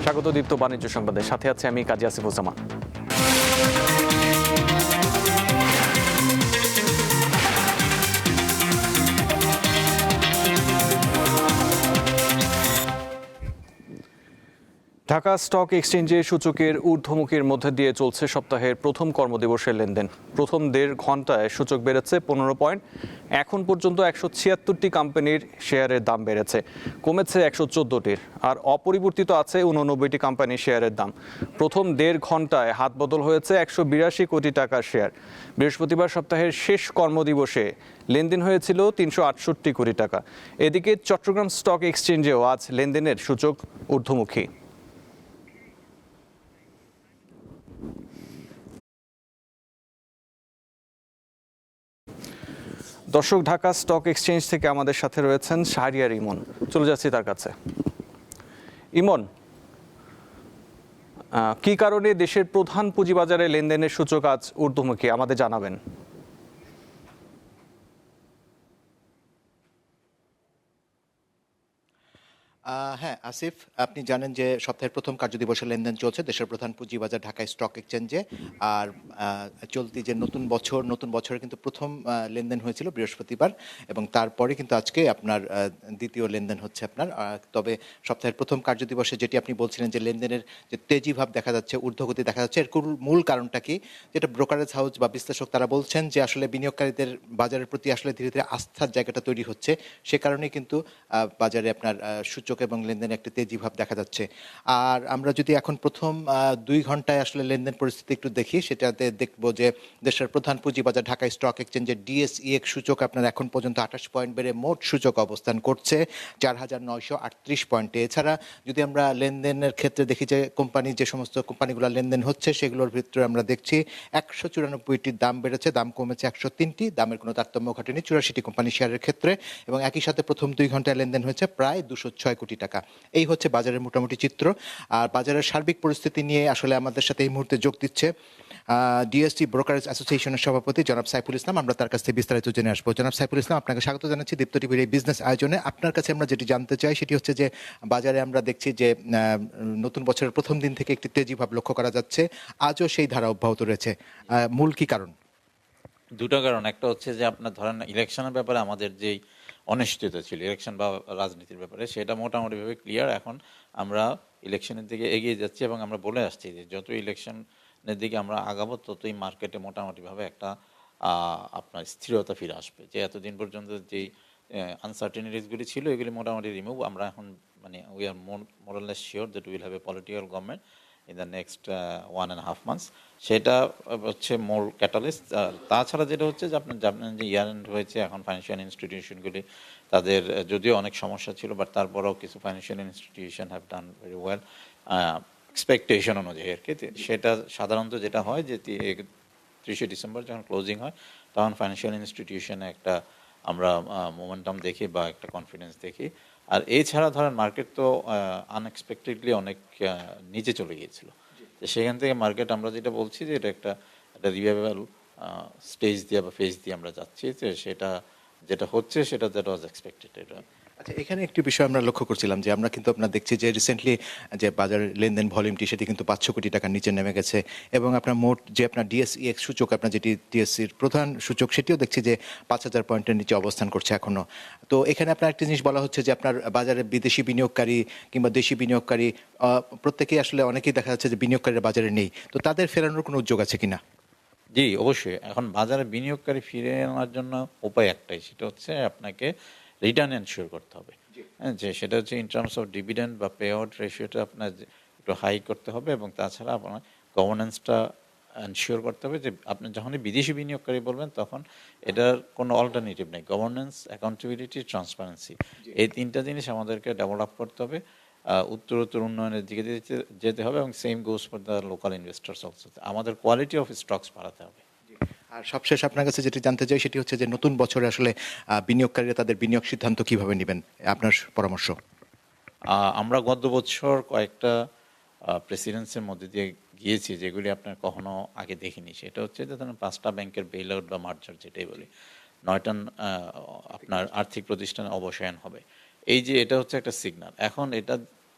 স্বাগত দীপ্ত বাণিজ্য সংবাদের সাথে আছে আমি কাজী আসিফুজ্জামান। ঢাকা স্টক এক্সচেঞ্জে সূচকের ঊর্ধ্বমুখীর মধ্যে দিয়ে চলছে সপ্তাহের প্রথম কর্মদিবসের লেনদেন। প্রথম ১.৫ ঘন্টায় সূচক বেড়েছে ১৫ পয়েন্ট। এখন পর্যন্ত ১৭৬টি কোম্পানির শেয়ারের দাম বেড়েছে, কমেছে ১১৪টির, আর অপরিবর্তিত আছে ৮৯টি কোম্পানির শেয়ারের দাম। প্রথম ১.৫ ঘন্টায় হাত বদল হয়েছে ১৮২ কোটি টাকার শেয়ার। বৃহস্পতিবার সপ্তাহের শেষ কর্মদিবসে লেনদেন হয়েছিল ৩৬৮ কোটি টাকা। এদিকে চট্টগ্রাম স্টক এক্সচেঞ্জেও আজ লেনদেনের সূচক ঊর্ধ্বমুখী। দর্শক, ঢাকা স্টক এক্সচেঞ্জ থেকে আমাদের সাথে রয়েছেন শাহরিয়ার ইমন। চলে যাচ্ছি তার কাছে। ইমন, কি কারণে দেশের প্রধান পুঁজিবাজারে লেনদেনের সূচক আজ ঊর্ধ্বমুখী আমাদের জানাবেন। হ্যাঁ আসিফ, আপনি জানেন যে সপ্তাহের প্রথম কার্যদিবসের লেনদেন চলছে দেশের প্রধান পুঁজিবাজার ঢাকা স্টক এক্সচেঞ্জে। আর চলতি যে নতুন বছরের কিন্তু প্রথম লেনদেন হয়েছিল বৃহস্পতিবার, এবং তারপরে কিন্তু আজকে আপনার দ্বিতীয় লেনদেন হচ্ছে আপনার। তবে সপ্তাহের প্রথম কার্যদিবসে যেটি আপনি বলছিলেন যে লেনদেনের যে তেজিভাব দেখা যাচ্ছে, ঊর্ধ্বগতি দেখা যাচ্ছে, এর মূল কারণটা কি? যেটা ব্রোকারেজ হাউস বা বিশ্লেষক তারা বলছেন যে আসলে বিনিয়োগকারীদের বাজারের প্রতি আসলে ধীরে ধীরে আস্থার জায়গাটা তৈরি হচ্ছে। সে কারণেই কিন্তু বাজারে আপনার সূচক এবং লেনদেনে একটি তেজিভাব দেখা যাচ্ছে। আর আমরা যদি এখন প্রথম ২ ঘন্টায় আসলে লেনদেন পরিস্থিতি একটু দেখি, সেটাতে দেখবো যে দেশের প্রধান পুঁজিবাজার ঢাকা স্টক এক্সচেঞ্জের ডিএসইএক্স সূচক আপনার এখন পর্যন্ত ২৮ পয়েন্ট বেড়ে মোট সূচক অবস্থান করছে ৪,৯৩৮ পয়েন্টে। এছাড়া যদি আমরা লেনদেনের ক্ষেত্রে দেখি যে যে সমস্ত কোম্পানিগুলো লেনদেন হচ্ছে সেগুলোর ভিতরে আমরা দেখছি ১৯৪টির দাম বেড়েছে, দাম কমেছে ১০৩টি, দামের কোনো তারতম্য ঘটেনি ৮৪টি কোম্পানি শেয়ারের ক্ষেত্রে। এবং একই সাথে প্রথম ২ ঘন্টায় লেনদেন হয়েছে প্রায় ২০৬ কোটি টাকা। এই হচ্ছে বাজারের মোটামুটি চিত্র। আর বাজারের সার্বিক পরিস্থিতি নিয়ে আসলে আমাদের সাথে এই মুহূর্তে যোগ দিচ্ছে ডিএসটি ব্রোকারেজ অ্যাসোসিয়েশনের সভাপতি জনাব সাইফুল ইসলাম। আমরা তার কাছ থেকে বিস্তারিত জেনে আসবো। জনাব সাইফুল ইসলাম, আপনাকে স্বাগত জানাচ্ছি দীপ্ত টিভির এই বিজনেস আয়োজনে। আপনার কাছে আমরা যেটি জানতে চাই সেটি হচ্ছে যে বাজারে আমরা দেখছি যে নতুন বছরের প্রথম দিন থেকে একটি তেজিভাব লক্ষ্য করা যাচ্ছে, আজও সেই ধারা অব্যাহত রয়েছে। মূল কি কারণ? দুটো কারণ। একটা হচ্ছে যে আপনার ধরেন ইলেকশনের ব্যাপারে আমাদের যেই অনিশ্চয়তা ছিল ইলেকশন বা রাজনীতির ব্যাপারে, সেটা মোটামুটিভাবে ক্লিয়ার। এখন আমরা ইলেকশনের দিকে এগিয়ে যাচ্ছি এবং আমরা বলে আসছি যে যত ইলেকশনের দিকে আমরা আগাবো ততই মার্কেটে মোটামুটিভাবে একটা আপনার স্থিরতা ফিরে আসবে। যে এতদিন পর্যন্ত যেই আনসার্টেনিটিসগুলি ছিল এগুলি মোটামুটি রিমুভ। আমরা এখন মানে we are more or less sure that will have a political government in the next 1.5 months। সেটা হচ্ছে মোর ক্যাটালিস্ট। তাছাড়া যেটা হচ্ছে যে আপনার জানেন যে ইয়ার এন্ড হয়েছে, এখন ফাইন্যান্সিয়াল ইনস্টিটিউশনগুলি তাদের যদিও অনেক সমস্যা ছিল, বাট তারপরেও কিছু financial institution have done very well expectation অনুযায়ী আর কি। সেটা সাধারণত যেটা হয় যে 30 ডিসেম্বর যখন ক্লোজিং হয় তখন ফাইন্যান্সিয়াল ইনস্টিটিউশনে একটা আমরা মোমেন্টাম দেখি বা একটা কনফিডেন্স দেখি। আর এছাড়া ধরেন মার্কেট তো আনএক্সপেক্টেডলি অনেক নিচে চলে গিয়েছিল। তো সেখান থেকে মার্কেট আমরা যেটা বলছি যে এটা একটা রিভাইভাল স্টেজ দিয়ে বা ফেজ দিয়ে আমরা যাচ্ছি। যে সেটা যেটা হচ্ছে সেটা দ্যাট ওয়াজ এক্সপেক্টেড। এটা আচ্ছা, এখানে একটি বিষয় আমরা লক্ষ্য করছিলাম যে আমরা কিন্তু আপনার দেখছি যে রিসেন্টলি যে বাজারের লেনদেন ভলিউমটি সেটি কিন্তু ৫০০ কোটি টাকার নিচে নেমে গেছে, এবং আপনার মোট যে আপনার ডিএসইএক্স সূচক, আপনার যেটি ডিএসসির প্রধান সূচক, সেটিও দেখছি যে ৫,০০০ পয়েন্টের নিচে অবস্থান করছে এখনও। তো এখানে আপনার একটা জিনিস বলা হচ্ছে যে আপনার বাজারে বিদেশি বিনিয়োগকারী কিংবা দেশি বিনিয়োগকারী প্রত্যেকেই আসলে অনেকেই দেখা যাচ্ছে যে বিনিয়োগকারীরা বাজারে নেই। তো তাদের ফেরানোর কোনো উদ্যোগ আছে কিনা? জি, অবশ্যই। এখন বাজারে বিনিয়োগকারী ফিরে আনার জন্য উপায় একটাই, সেটা হচ্ছে আপনাকে রিটার্ন এনশিওর করতে হবে। হ্যাঁ, যে সেটা হচ্ছে ইন টার্মস অফ ডিভিডেন্ড বা পে আউট রেশিওটা আপনার একটু হাই করতে হবে, এবং তাছাড়া আপনার গভর্নেন্সটা এনশিওর করতে হবে যে আপনি যখনই বিদেশি বিনিয়োগকারী বলবেন তখন এটার কোনো অল্টারনেটিভ নেই। গভর্নেন্স, অ্যাকাউন্টেবিলিটি, ট্রান্সপারেন্সি, এই তিনটা জিনিস আমাদেরকে ডেভেলপ করতে হবে, উত্তরোত্তর উন্নয়নের দিকে যেতে হবে, এবং same goes for the local investors also. আমাদের কোয়ালিটি অফ স্টকস বাড়াতে হবে। আর সবশেষ আপনার কাছে যেটি জানতে চাই সেটি হচ্ছে যে নতুন বছরে আসলে বিনিয়োগকারীরা তাদের বিনিয়োগ সিদ্ধান্ত কিভাবে নেবেন, আপনার পরামর্শ? আমরা গত বছর কয়েকটা প্রেসিডেন্সির মধ্যে দিয়ে গিয়েছি যেগুলি আপনার কখনো আগে দেখিনি। সেটা হচ্ছে যে ধরুন 5টা ব্যাংকের বেল আউট বা মার্জার যেটাই বলি, 9টা আপনার আর্থিক প্রতিষ্ঠানে অবসায়ন হবে। এই যে এটা হচ্ছে একটা সিগন্যাল। এখন এটা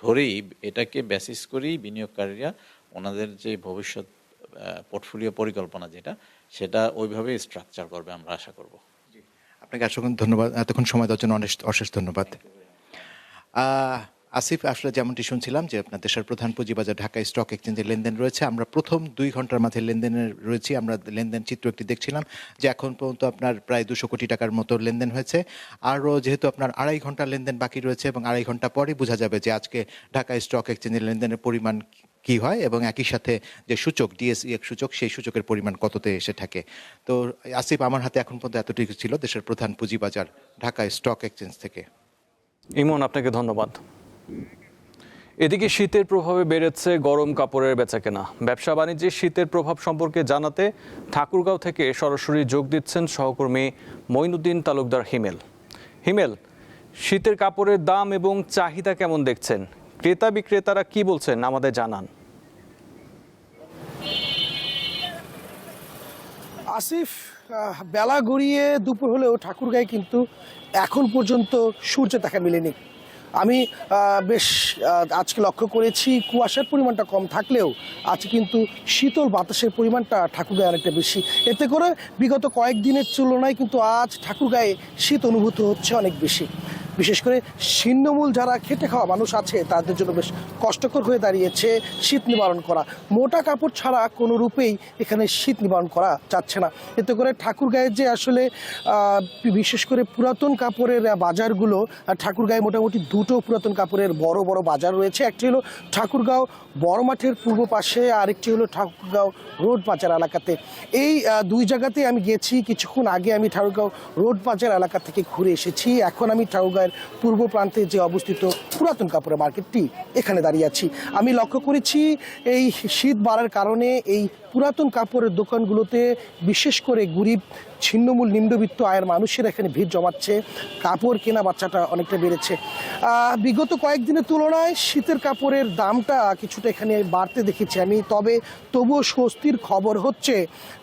ধরেই এটাকে বেসিস করেই বিনিয়োগকারীরা ওনাদের যে ভবিষ্যৎ পোর্টফোলিও পরিকল্পনা সেটা ওইভাবেই স্ট্রাকচার করবে আমরা আশা করব। আপনাকে অসংখ্য ধন্যবাদ, এতক্ষণ সময় দেওয়ার জন্য অশেষ ধন্যবাদ। আসিফ, আসলে যেমনটি শুনছিলাম যে আপনার দেশের প্রধান পুঁজিবাজার ঢাকা স্টক এক্সচেঞ্জের লেনদেন রয়েছে। আমরা প্রথম 2 ঘন্টার মাঝে লেনদেনে রয়েছি। আমরা লেনদেন চিত্র একটি দেখছিলাম যে এখন পর্যন্ত আপনার প্রায় 200 কোটি টাকার মতো লেনদেন হয়েছে। আরও যেহেতু আপনার 2.5 ঘন্টা লেনদেন বাকি রয়েছে এবং 2.5 ঘন্টা পরেই বোঝা যাবে যে আজকে ঢাকা স্টক এক্সচেঞ্জের লেনদেনের পরিমাণ কি হয় এবং একই সাথে যে সূচক ডিএসইএক্স সূচক সেই সূচকের পরিমাণ কততে এসে থাকে। তো আসিফ, আমার হাতে এখন পর্যন্ত এতটুকু ছিল দেশের প্রধান পুঁজিবাজার ঢাকা স্টক এক্সচেঞ্জ থেকে। ইমন, আপনাকে ধন্যবাদ। এদিকে শীতের প্রভাবে বেড়েছে গরম কাপড়ের বেচাকেনা। ব্যবসা বাণিজ্যে শীতের প্রভাব সম্পর্কে জানাতে ঠাকুরগাঁও থেকে সরাসরি যোগ দিচ্ছেন সহকর্মী মঈনুদ্দিন তালুকদার হিমেল। হিমেল, শীতের কাপড়ের দাম এবং চাহিদা কেমন দেখছেন? ক্রেতা বিক্রেতারা কি বলছেন আমাদের জানান। আসিফ, বেলা গড়িয়ে দুপুর হলেও ঠাকুরগাঁয়ে কিন্তু এখন পর্যন্ত সূর্য দেখা মেলেনি। আমি বেশ আজকে লক্ষ্য করেছি কুয়াশার পরিমাণটা কম থাকলেও আজকে কিন্তু শীতল বাতাসের পরিমাণটা ঠাকুরগাঁয়ে অনেকটা বেশি। এতে করে বিগত কয়েকদিনের তুলনায় কিন্তু আজ ঠাকুরগাঁয়ে শীত অনুভূত হচ্ছে অনেক বেশি। বিশেষ করে ছিন্নমূল যারা খেটে খাওয়া মানুষ আছে তাদের জন্য বেশ কষ্টকর হয়ে দাঁড়িয়েছে শীত নিবারণ করা। মোটা কাপড় ছাড়া কোনো রূপেই এখানে শীত নিবারণ করা যাচ্ছে না। এতে করে ঠাকুরগাঁয়ের যে আসলে বিশেষ করে পুরাতন কাপড়ের বাজারগুলো, ঠাকুরগাঁয়ে মোটামুটি 2টো পুরাতন কাপড়ের বড় বড় বাজার রয়েছে। একটি হলো ঠাকুরগাঁও বড় মাঠের পূর্ব পাশে, আরেকটি হলো ঠাকুরগাঁও রোড বাজার এলাকাতে। এই 2 জায়গাতে আমি গেছি। কিছুক্ষণ আগে আমি ঠাকুরগাঁও রোড বাজার এলাকা থেকে ঘুরে এসেছি। এখন আমি ঠাকুরগাঁয়ের পূর্ব প্রান্তে যে অবস্থিত পুরাতন কাপড়ের মার্কেটটি এখানে দাঁড়িয়ে আছি। আমি লক্ষ্য করেছি এই শীত বাড়ার কারণে এই পুরাতন কাপড়ের দোকানগুলোতে বিশেষ করে গরিব ছিন্নমূল নিম্নবিত্ত আয়ের মানুষেরা এখানে ভিড় জমাচ্ছে। কাপড় কেনা বাচ্চাটা অনেকটা বেড়েছে। বিগত কয়েকদিনের তুলনায় শীতের কাপড়ের দামটা কিছুটা এখানে বাড়তে দেখেছি আমি। তবুও স্বস্তির খবর হচ্ছে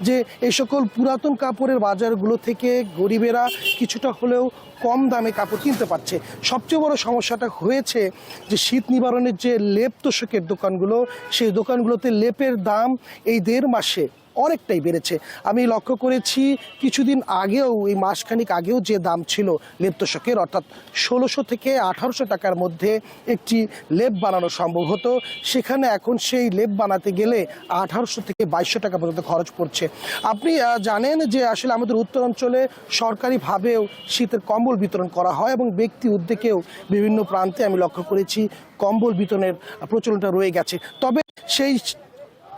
যে এই সকল পুরাতন কাপড়ের বাজারগুলো থেকে গরিবেরা কিছুটা হলেও কম দামে কাপড় কিনতে পারছে। সবচেয়ে বড় সমস্যাটা হয়েছে যে শীত নিবারণের যে লেপ তোষকের দোকানগুলো, সেই দোকানগুলোতে লেপের দাম এই 1.5 মাসে অনেকটাই বেড়েছে। আমি লক্ষ্য করেছি কিছুদিন আগেও, এই মাসখানিক আগেও যে দাম ছিল লেপ তোষকের, অর্থাৎ 1600 থেকে 1800 টাকার মধ্যে একটি লেপ বানানো সম্ভব হতো, সেখানে এখন সেই লেপ বানাতে গেলে 1800 থেকে 2200 টাকা পর্যন্ত খরচ পড়ছে। আপনি জানেন যে আসলে আমাদের উত্তরাঞ্চলে সরকারিভাবেও শীতের কম্বল বিতরণ করা হয় এবং ব্যক্তি উদ্যোগেও বিভিন্ন প্রান্তে আমি লক্ষ্য করেছি কম্বল বিতরণের প্রচলনটা রয়ে গেছে। তবে সেই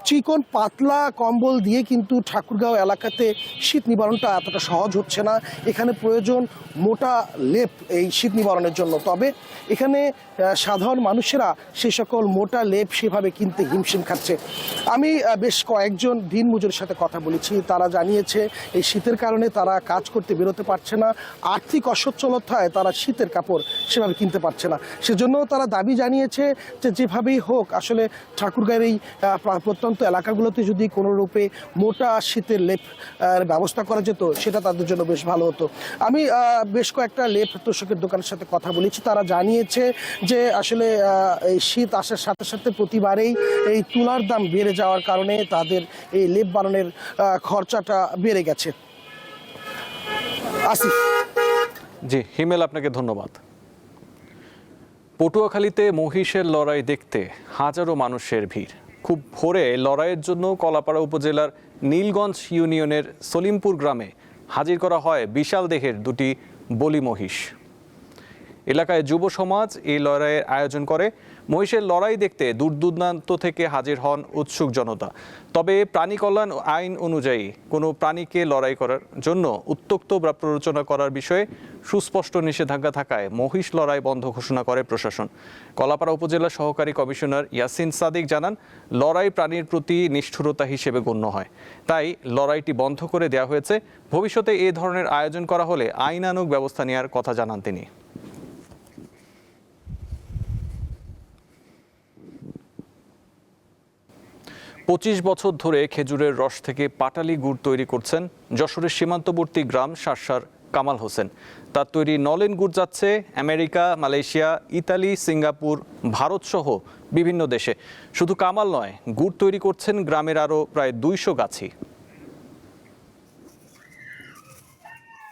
চিকন পাতলা কম্বল দিয়ে কিন্তু ঠাকুরগাঁও এলাকাতে শীত নিবারণটা এতটা সহজ হচ্ছে না। এখানে প্রয়োজন মোটা লেপ এই শীত নিবারণের জন্য। তবে এখানে সাধারণ মানুষেরা সে সকল মোটা লেপ সেভাবে কিনতে হিমশিম খাচ্ছে। আমি বেশ কয়েকজন দিনমজুরের সাথে কথা বলেছি। তারা জানিয়েছে এই শীতের কারণে তারা কাজ করতে বেরোতে পারছে না। আর্থিক অসচ্ছলতায় তারা শীতের কাপড় সেভাবে কিনতে পারছে না। সেজন্য তারা দাবি জানিয়েছে যে যেভাবেই হোক আসলে ঠাকুরগাঁয়ের এই প্রত্যন্ত এলাকাগুলোতে যদি কোনো রূপে মোটা শীতের লেপ ব্যবস্থা করা যেত সেটা তাদের জন্য বেশ ভালো হতো। আমি বেশ কয়েকটা লেপ তোষকের দোকানের সাথে কথা বলেছি। তারা জানিয়েছে যে আসলে এই শীত আসার সাথে সাথে প্রতিবারেই এই তুলার দাম বেড়ে যাওয়ার কারণে তাদের এই লেপ বানানোর খরচাটা বেড়ে গেছে। আসিফ। জি হিমেল, আপনাকে ধন্যবাদ। পটুয়াখালীতে মহিষের লড়াই দেখতে হাজারো মানুষের ভিড়। খুব ভোরে লড়াইয়ের জন্য কলাপাড়া উপজেলার নীলগঞ্জ ইউনিয়নের সলিমপুর গ্রামে হাজির করা হয় বিশাল দেহের 2টি বলি মহিষ। এলাকায় যুব সমাজ এই লড়াইয়ের আয়োজন করে। মহিষের লড়াই দেখতে দূর দূরান্ত থেকে হাজির হন উৎসুক জনতা। তবে প্রাণী কল্যাণ আইন অনুযায়ী কোনো প্রাণীকে লড়াই করার জন্য উত্ত্যক্ত বা প্ররোচনা করার বিষয়ে সুস্পষ্ট নিষেধাজ্ঞা থাকায় মহিষ লড়াই বন্ধ ঘোষণা করে প্রশাসন। কলাপাড়া উপজেলা সহকারী কমিশনার ইয়াসিন সাদিক জানান, লড়াই প্রাণীর প্রতি নিষ্ঠুরতা হিসেবে গণ্য হয়, তাই লড়াইটি বন্ধ করে দেওয়া হয়েছে। ভবিষ্যতে এ ধরনের আয়োজন করা হলে আইনানুগ ব্যবস্থা নেওয়ার কথা জানান তিনি। 25 বছর ধরে খেজুরের রস থেকে পাটালি গুড় তৈরি করছেন যশোরের সীমান্তবর্তী গ্রাম শার্শার কামাল হোসেন। তার তৈরি নলেন গুড় যাচ্ছে America, Malaysia, Italy, Singapore, Bharat সহ বিভিন্ন দেশে। শুধু কামাল নয়, গুড় তৈরি করছেন গ্রামের আরও প্রায় 200 গাছি।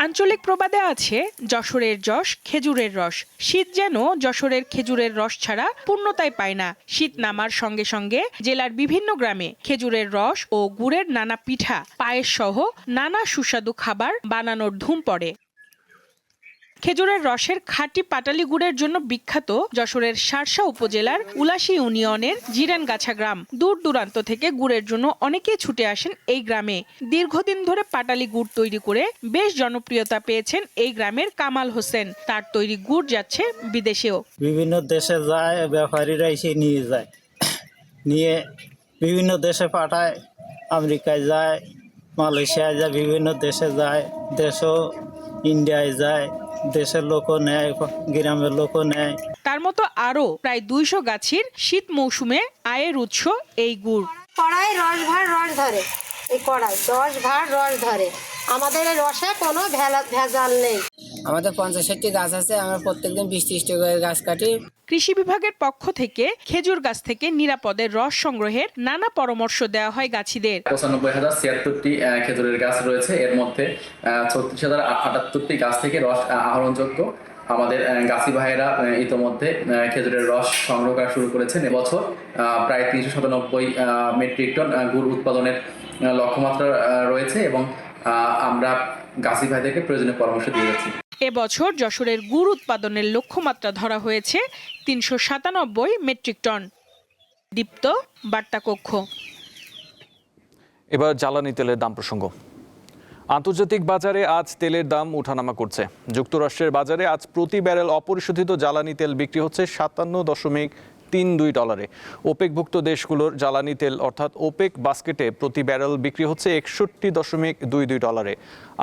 আঞ্চলিক প্রবাদে আছে যশোরের যশ খেজুরের রস। শীত যেন যশোরের খেজুরের রস ছাড়া পূর্ণতাই পায় না। শীত নামার সঙ্গে সঙ্গে জেলার বিভিন্ন গ্রামে খেজুরের রস ও গুড়ের নানা পিঠা, পায়েস সহ নানা সুস্বাদু খাবার বানানোর ধুম পড়ে। খেজুরের রসের খাঁটি পাটালি গুড়ের জন্য বিখ্যাত যশোরের শার্শা উপজেলার উলাশী ইউনিয়নের জিরানগাছা গ্রাম। দূর দূরান্ত থেকে গুড়ের জন্য অনেকেই ছুটে আসেন এই গ্রামে। দীর্ঘদিন ধরে পাটালি গুড় তৈরি করে বেশ জনপ্রিয়তা পেয়েছেন এই গ্রামের কামাল হোসেন। তার তৈরি গুড় যাচ্ছে বিদেশেও। বিভিন্ন দেশে যায়, ব্যাপারীরা এসে নিয়ে যায়, নিয়ে বিভিন্ন দেশে পাঠায়, আমেরিকায় যায়, মালয়েশিয়ায় যায়, বিভিন্ন দেশে যায়, দেশও ইন্ডিয়ায় যায়, দেশের লোকও নেয়, গ্রামের লোকও নেয়। তার মতো আরও প্রায় 200 গাছির শীত মৌসুমে আয়ের উৎস এই গুড়। কড়াই রস ধরে, এই কড়াই 10 ভাঁড় রস ধরে। আমাদের এই রসে কোনো ভেজাল নেই। আমাদের 50-60টি গাছ আছে, আমরা প্রত্যেকদিন 20-30টি করে গাছ কাটি। কৃষি বিভাগের পক্ষ থেকে খেজুর গাছ থেকে নিরাপদে রস সংগ্রহের নানা পরামর্শ দেওয়া হয় গাছিদের। 95,076টি খেজুরের গাছ রয়েছে, এর মধ্যে 36,078টি গাছ থেকে রস আহরণযোগ্য। আমাদের গাছি ভাইয়েরা ইতোমধ্যে খেজুরের রস সংগ্রহ করা শুরু করেছেন। এবছর প্রায় 397 মেট্রিক টন গুড় উৎপাদনের লক্ষ্যমাত্রা রয়েছে এবং আমরা গাছি ভাইদেরকে প্রয়োজনীয় পরামর্শ দিয়ে যাচ্ছি। এবছর যশোরের গুড় উৎপাদনের লক্ষ্যমাত্রা ধরা হয়েছে 397 মেট্রিক টন। দীপ্ত, বার্তা কক্ষ। এবার জ্বালানি তেলের দাম প্রসঙ্গ। আন্তর্জাতিক বাজারে আজ তেলের দাম ওঠানামা করছে। যুক্তরাষ্ট্রের বাজারে আজ প্রতি ব্যারেল অপরিশোধিত জ্বালানি তেল বিক্রি হচ্ছে $57.32। ওপেকভুক্ত দেশগুলোর জ্বালানি তেল অর্থাৎ ওপেক বাস্কেটে প্রতি ব্যারেল বিক্রি হচ্ছে $61.22।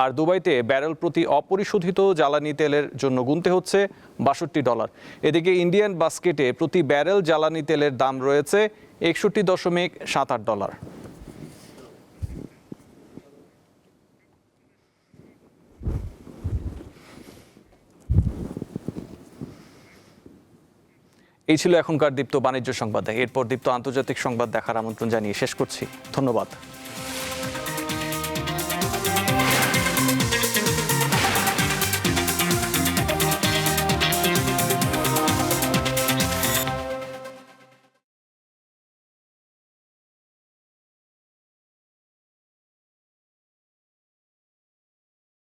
আর দুবাইতে ব্যারেল প্রতি অপরিশোধিত জ্বালানি তেলের জন্য গুনতে হচ্ছে $62। এদিকে ইন্ডিয়ান বাস্কেটে প্রতি ব্যারেল জ্বালানি তেলের দাম রয়েছে $61.78। এই ছিল এখনকার দীপ্ত বাণিজ্য সংবাদ। এরপর দীপ্ত আন্তর্জাতিক সংবাদ দেখার আমন্ত্রণ জানিয়ে শেষ করছি। ধন্যবাদ।